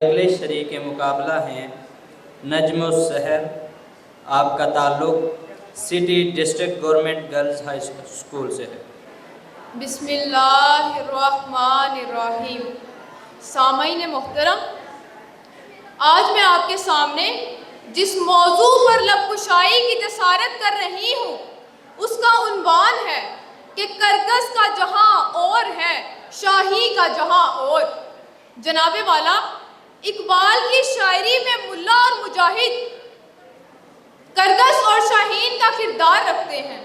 اگلے شریک مقابلہ ہیں نجم السحر، آپ کا تعلق city district government girls high school سے ہے۔ بسم اللہ الرحمن الرحیم۔ سامعین محترم، آج میں آپ کے سامنے جس موضوع پر لب کشائی کی جسارت کر رہی ہوں اس کا عنوان ہے کہ کرگس کا جہاں اور ہے، شاہی کا جہاں اور۔ جناب والا، اقبال کی شاعری میں ملا اور مجاہد کرگس اور شاہین کا کردار رکھتے ہیں۔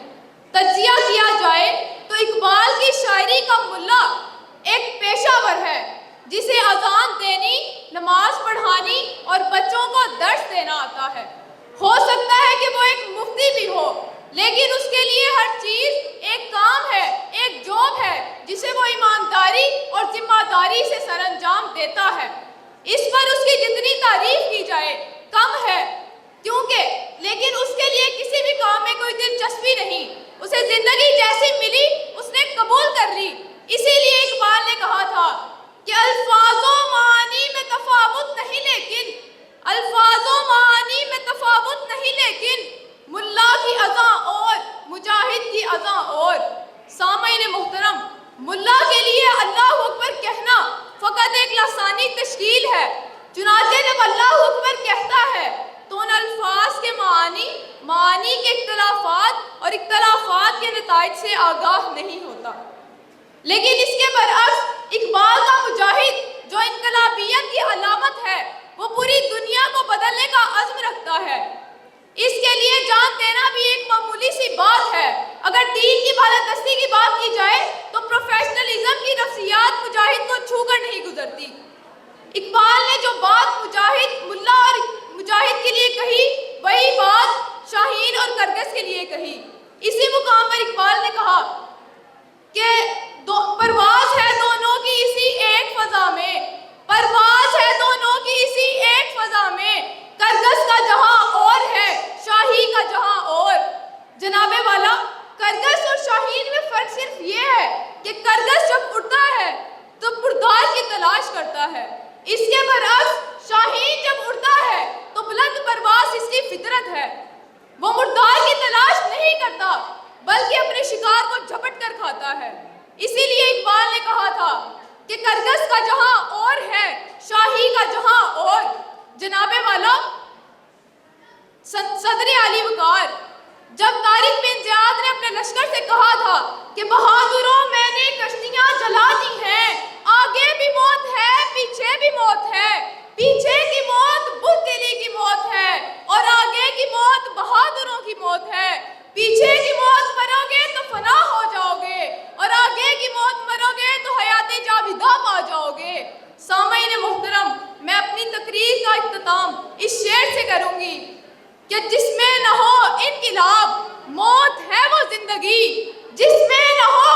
تجزیہ کیا جائے تو اقبال کی شاعری کا ملا ایک پیشہ ور ہے جسے اذان دینی، نماز پڑھانی اور بچوں کو درس دینا آتا ہے۔ ہو سکتا ہے کہ وہ ایک مفتی بھی ہو، لیکن اس کے لیے ہر چیز ایک کام ہے، ایک جاب ہے جسے وہ ایمانداری اور ذمہ داری سے سر انجام دیتا ہے۔ اس پر اس کی جتنی تعریف کی جائے کم ہے، لیکن اس کے لیے کسی بھی کام میں کوئی دلچسپی نہیں۔ اسے زندگی جیسی ملی اس نے قبول کر لی۔ اسی لیے اقبال نے کہا تھا کہ الفاظ و معانی میں تفاوت نہیں لیکن ملا کی اذاں اور مجاہد کی اذاں اور۔ سامعین محترم، ملا کے لیے اللہ اکبر کہنا فقط ایک لسانی تشکیل ہے، چنانچہ جب اللہ اکبر کہتا ہے تو ان الفاظ کے معانی کے اختلافات اور اختلافات کے نتائج سے آگاہ نہیں ہوتا۔ لیکن اس کے برعکس اقبال کا مجاہد، جو انقلابیت کی علامت ہے، وہ پوری دنیا کو بدلنے کا عزم رکھتا ہے۔ اس کے لیے جان دینا بھی ایک معمولی سی بات ہے۔ اگر دین کی بالادستی کی بات کی جائے تو پروفیشنلزم کی نفسیات مجاہد کو چھو کر نہیں گزرتی۔ اقبال نے جو بات ملا اور مجاہد کے لیے کہی، وہی بات شاہین اور کرگس کے لیے کہی۔ اسی مقام پر اقبال نے کہا کہ پرواز ہے دونوں کی اسی ایک فضا میں، پرواز ہے دونوں کی اسی ایک فضا میں، کرگس کا جہاں اور ہے، شاہی کا جہاں اور۔ جناب والا، کرگس اور شاہین میں فرق صرف یہ ہے کہ کرگس جب اڑتا ہے تو پردار کی تلاش کرتا ہے، اس کے برعکس شاہین جب اڑتا ہے تو بلند پرواز اس کی فطرت ہے۔ وہ مردار کی تلاش نہیں کرتا بلکہ اپنے شکار کو جھپٹ کر کھاتا ہے۔ اسی لیے اقبال نے کہا تھا کہ کرگس کا جہاں اور ہے، شاہی کا جہاں اور۔ جناب والا، صدر علی وقار جب طارق بن زیاد نے اپنے لشکر سے کہا تھا کہ بہادروں میں نے کشتیاں جلا دی ہیں، آگے بھی موت ہے پیچھے بھی موت ہے، پیچھے کی موت بزدلی کی موت ہے اور آگے کی موت بہادروں کی موت ہے، پیچھے کی موت مرو گے تو فنا ہو جاؤ گے اور آگے کی موت مرو گے تو حیات جاویدہ پا جاؤ گے۔ سامعین محترم، میں اپنی تقریر کا اختتام اس شعر سے کروں گی کہ جس میں نہ ہو انقلاب موت ہے وہ زندگی، جس میں نہ ہو